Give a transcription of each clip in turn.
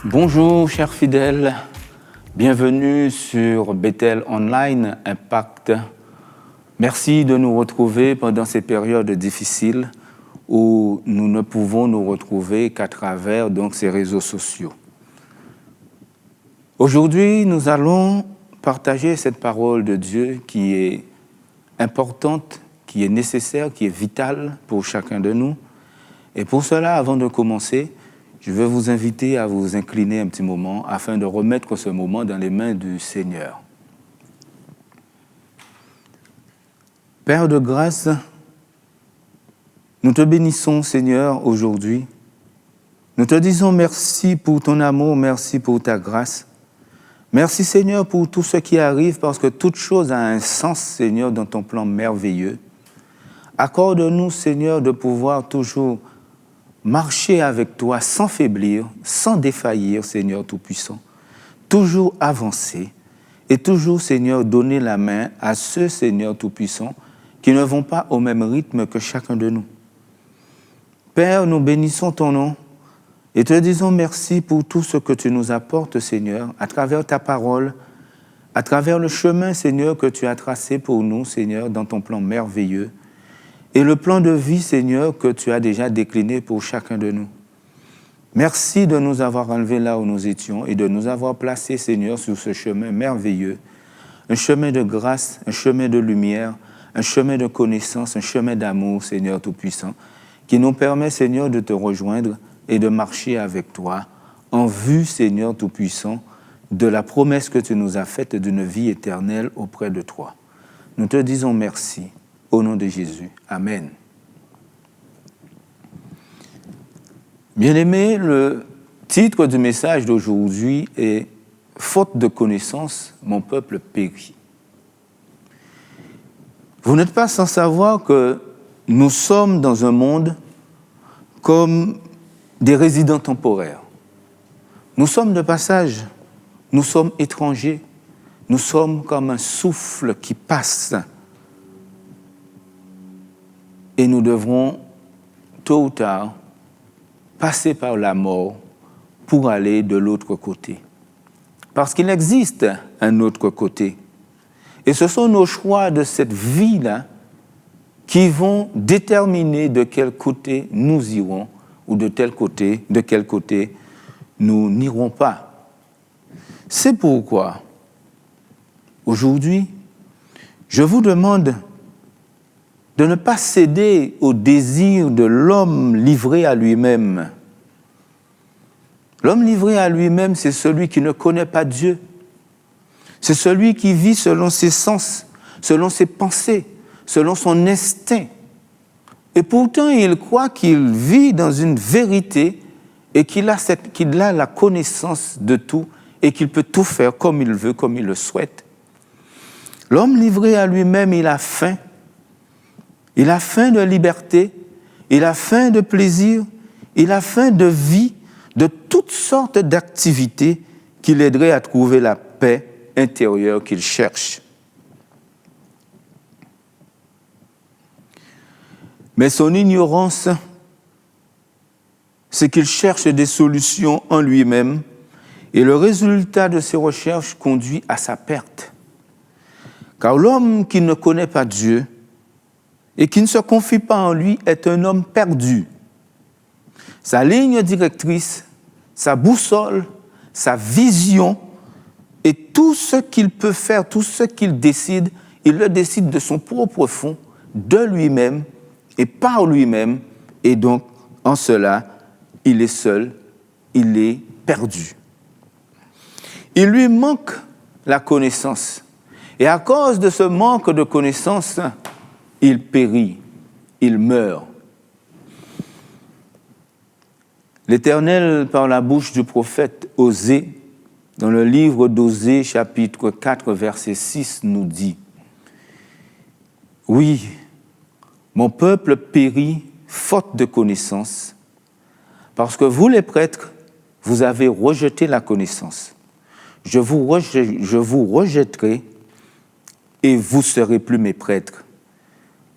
Bonjour chers fidèles, bienvenue sur Bethel Online Impact. Merci de nous retrouver pendant ces périodes difficiles où nous ne pouvons nous retrouver qu'à travers ces réseaux sociaux. Aujourd'hui, nous allons partager cette parole de Dieu qui est importante, qui est nécessaire, qui est vitale pour chacun de nous. Et pour cela, avant de commencer, je veux vous inviter à vous incliner un petit moment afin de remettre ce moment dans les mains du Seigneur. Père de grâce, nous te bénissons, Seigneur, aujourd'hui. Nous te disons merci pour ton amour, merci pour ta grâce. Merci, Seigneur, pour tout ce qui arrive, parce que toute chose a un sens, Seigneur, dans ton plan merveilleux. Accorde-nous, Seigneur, de pouvoir toujours marcher avec toi sans faiblir, sans défaillir, Seigneur Tout-Puissant. Toujours avancer et toujours, Seigneur, donner la main à ceux, Seigneur Tout-Puissant, qui ne vont pas au même rythme que chacun de nous. Père, nous bénissons ton nom et te disons merci pour tout ce que tu nous apportes, Seigneur, à travers ta parole, à travers le chemin, Seigneur, que tu as tracé pour nous, Seigneur, dans ton plan merveilleux. Et le plan de vie, Seigneur, que tu as déjà décliné pour chacun de nous. Merci de nous avoir enlevés là où nous étions et de nous avoir placés, Seigneur, sur ce chemin merveilleux. Un chemin de grâce, un chemin de lumière, un chemin de connaissance, un chemin d'amour, Seigneur Tout-Puissant, qui nous permet, Seigneur, de te rejoindre et de marcher avec toi en vue, Seigneur Tout-Puissant, de la promesse que tu nous as faite d'une vie éternelle auprès de toi. Nous te disons merci. Au nom de Jésus. Amen. Bien-aimés, le titre du message d'aujourd'hui est « Faute de connaissance, mon peuple périt ». Vous n'êtes pas sans savoir que nous sommes dans un monde comme des résidents temporaires. Nous sommes de passage, nous sommes étrangers, nous sommes comme un souffle qui passe. Et nous devrons, tôt ou tard, passer par la mort pour aller de l'autre côté. Parce qu'il existe un autre côté. Et ce sont nos choix de cette vie-là qui vont déterminer de quel côté nous irons ou de quel côté nous n'irons pas. C'est pourquoi, aujourd'hui, je vous demande de ne pas céder au désir de l'homme livré à lui-même. L'homme livré à lui-même, c'est celui qui ne connaît pas Dieu. C'est celui qui vit selon ses sens, selon ses pensées, selon son instinct. Et pourtant, il croit qu'il vit dans une vérité et qu'il a la connaissance de tout et qu'il peut tout faire comme il veut, comme il le souhaite. L'homme livré à lui-même, il a faim. Il a faim de liberté, il a faim de plaisir, il a faim de vie, de toutes sortes d'activités qui l'aideraient à trouver la paix intérieure qu'il cherche. Mais son ignorance, c'est qu'il cherche des solutions en lui-même et le résultat de ses recherches conduit à sa perte. Car l'homme qui ne connaît pas Dieu et qui ne se confie pas en lui est un homme perdu. Sa ligne directrice, sa boussole, sa vision et tout ce qu'il peut faire, tout ce qu'il décide, il le décide de son propre fond, de lui-même et par lui-même. Et donc, en cela, il est seul, il est perdu. Il lui manque la connaissance. Et à cause de ce manque de connaissance, il périt, il meurt. L'Éternel, par la bouche du prophète Osée, dans le livre d'Osée, chapitre 4, verset 6, nous dit « Oui, mon peuple périt faute de connaissance, parce que vous les prêtres, vous avez rejeté la connaissance. Je vous rejetterai et vous serez plus mes prêtres.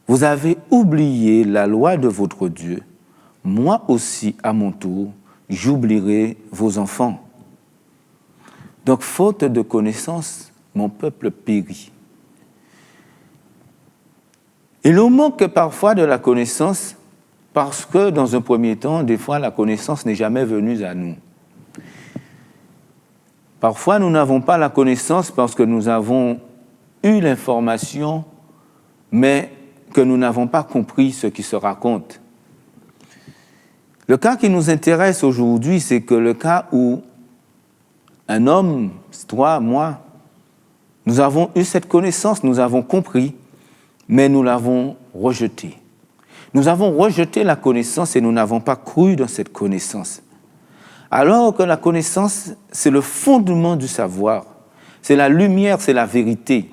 Vous avez oublié la loi de votre Dieu. Moi aussi, à mon tour, j'oublierai vos enfants. Donc, faute de connaissance, mon peuple périt. Il nous manque parfois de la connaissance parce que, dans un premier temps, des fois, la connaissance n'est jamais venue à nous. Parfois, nous n'avons pas la connaissance parce que nous avons eu l'information, mais que nous n'avons pas compris ce qui se raconte. Le cas qui nous intéresse aujourd'hui, c'est que le cas où un homme, toi, moi, nous avons eu cette connaissance, nous avons compris, mais nous l'avons rejetée. Nous avons rejeté la connaissance et nous n'avons pas cru dans cette connaissance. Alors que la connaissance, c'est le fondement du savoir, c'est la lumière, c'est la vérité.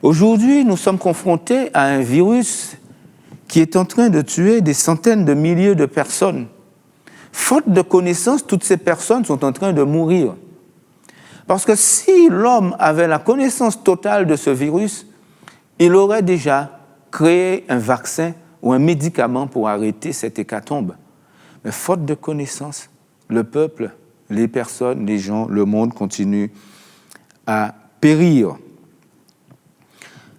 Aujourd'hui, nous sommes confrontés à un virus qui est en train de tuer des centaines de milliers de personnes. Faute de connaissance, toutes ces personnes sont en train de mourir. Parce que si l'homme avait la connaissance totale de ce virus, il aurait déjà créé un vaccin ou un médicament pour arrêter cette hécatombe. Mais faute de connaissance, le peuple, les personnes, les gens, le monde continue à périr.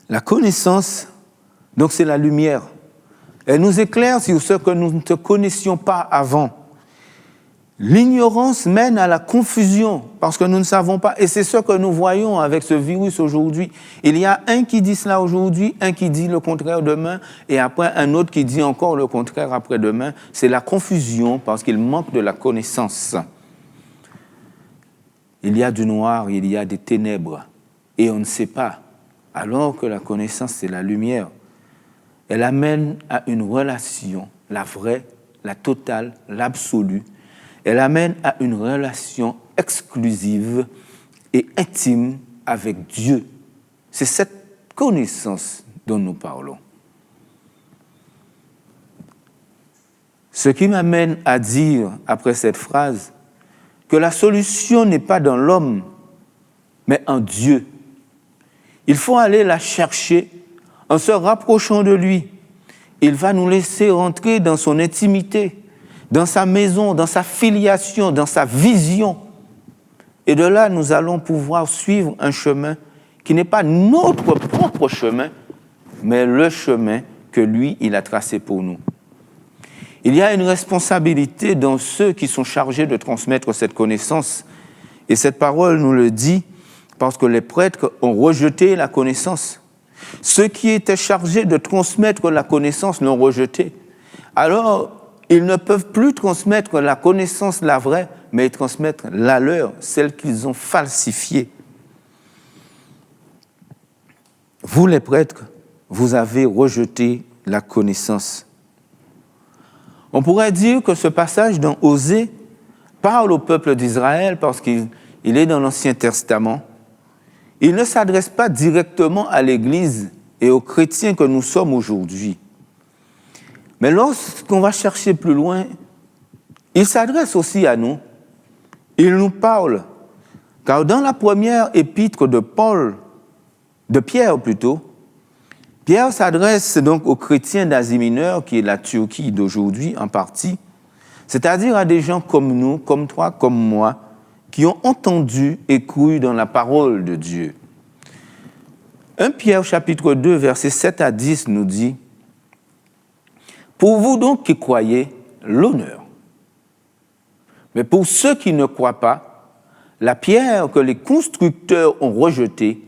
La connaissance, donc c'est la lumière. Elle nous éclaire sur ce que nous ne connaissions pas avant. L'ignorance mène à la confusion parce que nous ne savons pas. Et c'est ce que nous voyons avec ce virus aujourd'hui. Il y a un qui dit cela aujourd'hui, un qui dit le contraire demain, et après un autre qui dit encore le contraire après-demain. C'est la confusion parce qu'il manque de la connaissance. Il y a du noir, il y a des ténèbres, et on ne sait pas. Alors que la connaissance, c'est la lumière. Elle amène à une relation, la vraie, la totale, l'absolue. Elle amène à une relation exclusive et intime avec Dieu. C'est cette connaissance dont nous parlons. Ce qui m'amène à dire, après cette phrase, que la solution n'est pas dans l'homme, mais en Dieu. Il faut aller la chercher en se rapprochant de lui. Il va nous laisser rentrer dans son intimité, dans sa maison, dans sa filiation, dans sa vision. Et de là, nous allons pouvoir suivre un chemin qui n'est pas notre propre chemin, mais le chemin que lui, il a tracé pour nous. Il y a une responsabilité dans ceux qui sont chargés de transmettre cette connaissance. Et cette parole nous le dit parce que les prêtres ont rejeté la connaissance. Ceux qui étaient chargés de transmettre la connaissance l'ont rejetée. Alors, ils ne peuvent plus transmettre la connaissance, la vraie, mais transmettre la leur, celle qu'ils ont falsifiée. Vous, les prêtres, vous avez rejeté la connaissance. On pourrait dire que ce passage dans Osée parle au peuple d'Israël parce qu'il est dans l'Ancien Testament. Il ne s'adresse pas directement à l'Église et aux chrétiens que nous sommes aujourd'hui. Mais lorsqu'on va chercher plus loin, il s'adresse aussi à nous. Il nous parle. Car dans la première épître de Pierre, Pierre s'adresse donc aux chrétiens d'Asie mineure, qui est la Turquie d'aujourd'hui en partie, c'est-à-dire à des gens comme nous, comme toi, comme moi, qui ont entendu et cru dans la parole de Dieu. 1 Pierre chapitre 2, versets 7 à 10 nous dit « Pour vous donc qui croyez, l'honneur. Mais pour ceux qui ne croient pas, la pierre que les constructeurs ont rejetée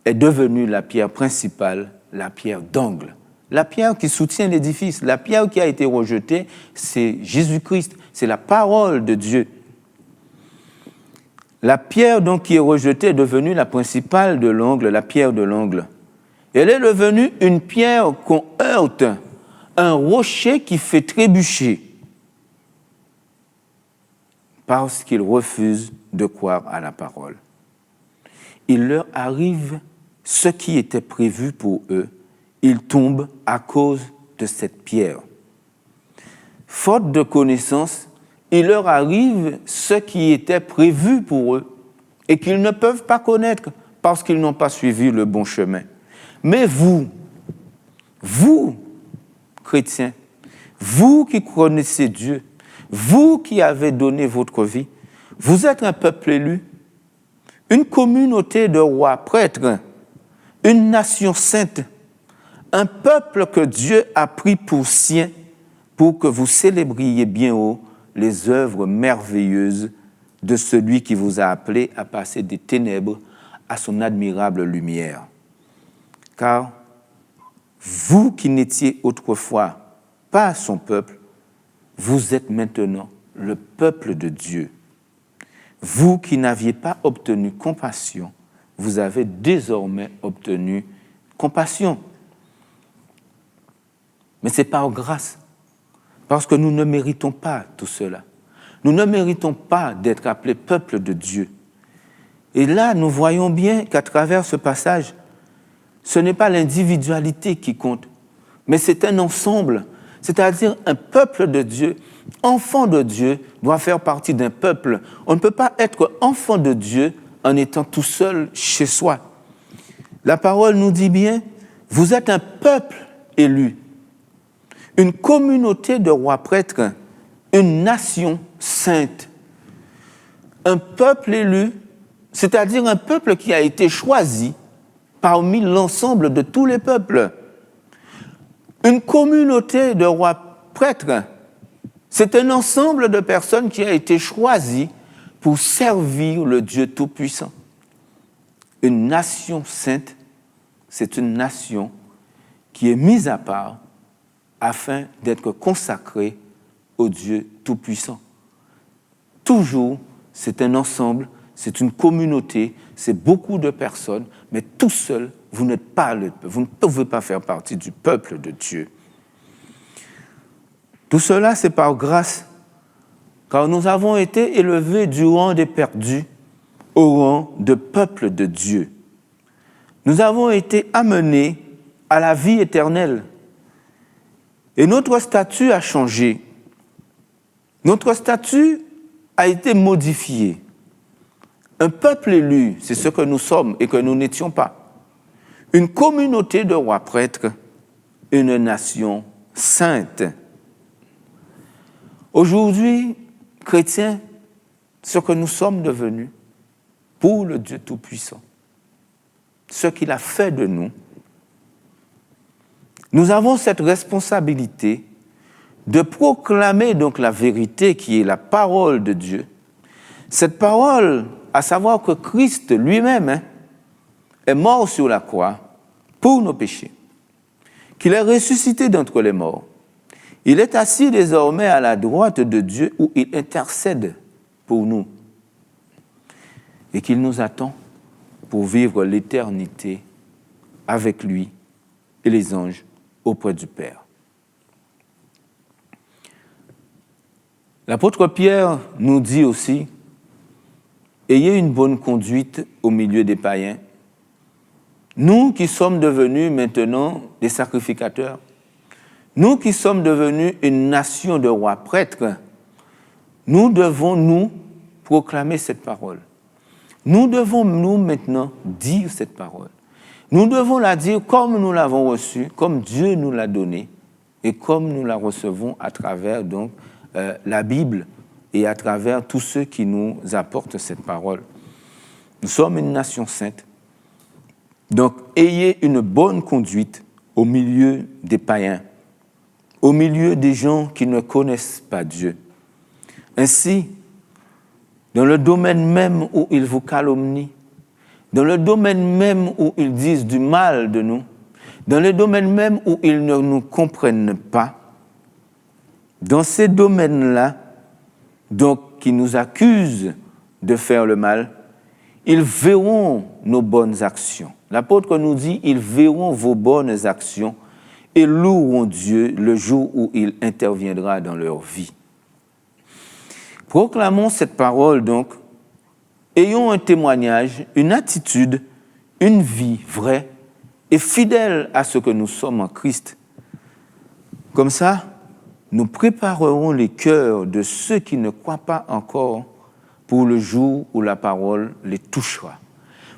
est devenue la pierre principale, la pierre d'angle. La pierre qui soutient l'édifice, la pierre qui a été rejetée, c'est Jésus-Christ, c'est la parole de Dieu. La pierre donc qui est rejetée est devenue la principale de l'angle, la pierre de l'angle. Elle est devenue une pierre qu'on heurte, un rocher qui fait trébucher parce qu'ils refusent de croire à la parole. Il leur arrive ce qui était prévu pour eux. Ils tombent à cause de cette pierre. Faute de connaissance, il leur arrive ce qui était prévu pour eux et qu'ils ne peuvent pas connaître parce qu'ils n'ont pas suivi le bon chemin. Mais vous, chrétiens, vous qui connaissez Dieu, vous qui avez donné votre vie, vous êtes un peuple élu, une communauté de rois prêtres, une nation sainte, un peuple que Dieu a pris pour sien, pour que vous célébriez bien haut les œuvres merveilleuses de celui qui vous a appelé à passer des ténèbres à son admirable lumière. Car vous qui n'étiez autrefois pas son peuple, vous êtes maintenant le peuple de Dieu. Vous qui n'aviez pas obtenu compassion, vous avez désormais obtenu compassion. Mais c'est par grâce, parce que nous ne méritons pas tout cela. Nous ne méritons pas d'être appelés peuple de Dieu. Et là, nous voyons bien qu'à travers ce passage, ce n'est pas l'individualité qui compte, mais c'est un ensemble, c'est-à-dire un peuple de Dieu. Enfant de Dieu doit faire partie d'un peuple. On ne peut pas être enfant de Dieu en étant tout seul chez soi. La parole nous dit bien, vous êtes un peuple élu, une communauté de rois prêtres, une nation sainte. Un peuple élu, c'est-à-dire un peuple qui a été choisi parmi l'ensemble de tous les peuples. Une communauté de rois prêtres, c'est un ensemble de personnes qui a été choisi pour servir le Dieu Tout-Puissant. Une nation sainte, c'est une nation qui est mise à part afin d'être consacrée au Dieu Tout-Puissant. Toujours, c'est un ensemble, c'est une communauté, c'est beaucoup de personnes, mais tout seul, vous n'êtes pas le peuple, vous ne pouvez pas faire partie du peuple de Dieu. Tout cela, c'est par grâce, car nous avons été élevés du rang des perdus au rang de peuple de Dieu. Nous avons été amenés à la vie éternelle. Et notre statut a changé. Notre statut a été modifié. Un peuple élu, c'est ce que nous sommes et que nous n'étions pas. Une communauté de rois prêtres, une nation sainte. Aujourd'hui, chrétiens, ce que nous sommes devenus pour le Dieu Tout-Puissant, ce qu'il a fait de nous, nous avons cette responsabilité de proclamer donc la vérité qui est la parole de Dieu. Cette parole, à savoir que Christ lui-même est mort sur la croix pour nos péchés, qu'il est ressuscité d'entre les morts. Il est assis désormais à la droite de Dieu où il intercède pour nous et qu'il nous attend pour vivre l'éternité avec lui et les anges auprès du Père. L'apôtre Pierre nous dit aussi « Ayez une bonne conduite au milieu des païens. Nous qui sommes devenus maintenant des sacrificateurs, nous qui sommes devenus une nation de rois prêtres, nous devons nous proclamer cette parole. Nous devons nous maintenant dire cette parole. Nous devons la dire comme nous l'avons reçue, comme Dieu nous l'a donnée et comme nous la recevons à travers donc la Bible et à travers tous ceux qui nous apportent cette parole. Nous sommes une nation sainte. Donc, ayez une bonne conduite au milieu des païens, au milieu des gens qui ne connaissent pas Dieu. Ainsi, dans le domaine même où ils vous calomnient, dans le domaine même où ils disent du mal de nous, dans le domaine même où ils ne nous comprennent pas, dans ces domaines-là, donc qui nous accusent de faire le mal, ils verront nos bonnes actions. L'apôtre nous dit, ils verront vos bonnes actions et loueront Dieu le jour où il interviendra dans leur vie. Proclamons cette parole donc, ayons un témoignage, une attitude, une vie vraie et fidèle à ce que nous sommes en Christ. Comme ça, nous préparerons les cœurs de ceux qui ne croient pas encore pour le jour où la parole les touchera.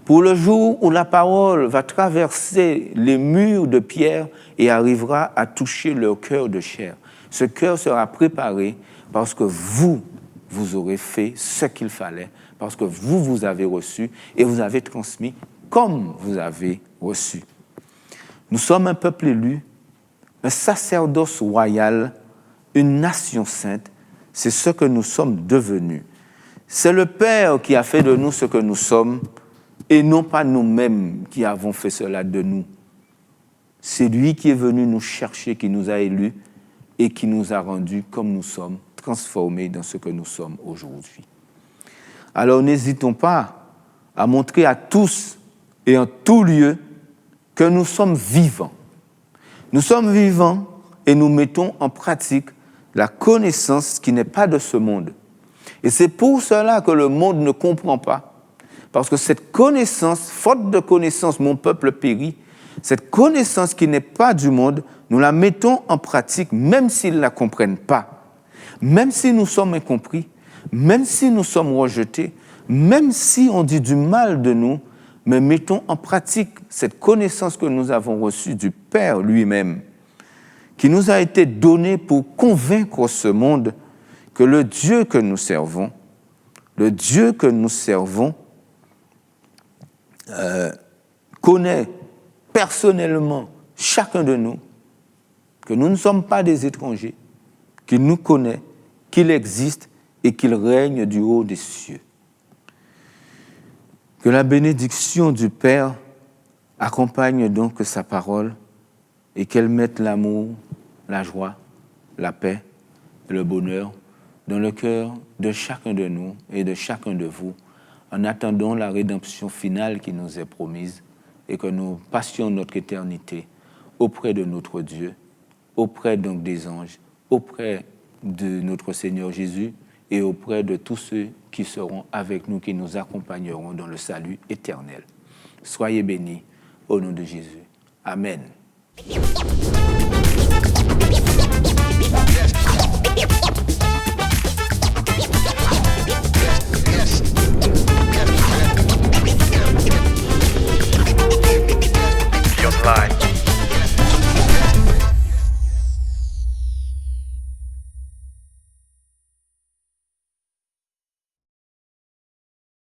Pour le jour où la parole va traverser les murs de pierre et arrivera à toucher leur cœur de chair. Ce cœur sera préparé parce que vous vous aurez fait ce qu'il fallait, parce que vous avez reçu et vous avez transmis comme vous avez reçu. Nous sommes un peuple élu, un sacerdoce royal, une nation sainte. C'est ce que nous sommes devenus. C'est le Père qui a fait de nous ce que nous sommes et non pas nous-mêmes qui avons fait cela de nous. C'est lui qui est venu nous chercher, qui nous a élus et qui nous a rendus comme nous sommes, transformés dans ce que nous sommes aujourd'hui. Alors n'hésitons pas à montrer à tous et en tout lieu que nous sommes vivants. Nous sommes vivants et nous mettons en pratique la connaissance qui n'est pas de ce monde. Et c'est pour cela que le monde ne comprend pas. Parce que cette connaissance, faute de connaissance, mon peuple périt, cette connaissance qui n'est pas du monde, nous la mettons en pratique même s'ils ne la comprennent pas. Même si nous sommes incompris, même si nous sommes rejetés, même si on dit du mal de nous, mais mettons en pratique cette connaissance que nous avons reçue du Père lui-même, qui nous a été donnée pour convaincre ce monde que le Dieu que nous servons, connaît personnellement chacun de nous, que nous ne sommes pas des étrangers, qu'il nous connaît, qu'il existe et qu'il règne du haut des cieux. Que la bénédiction du Père accompagne donc sa parole et qu'elle mette l'amour, la joie, la paix et le bonheur dans le cœur de chacun de nous et de chacun de vous en attendant la rédemption finale qui nous est promise et que nous passions notre éternité auprès de notre Dieu, auprès donc des anges, auprès de notre Seigneur Jésus et auprès de tous ceux qui seront avec nous, qui nous accompagneront dans le salut éternel. Soyez bénis au nom de Jésus. Amen.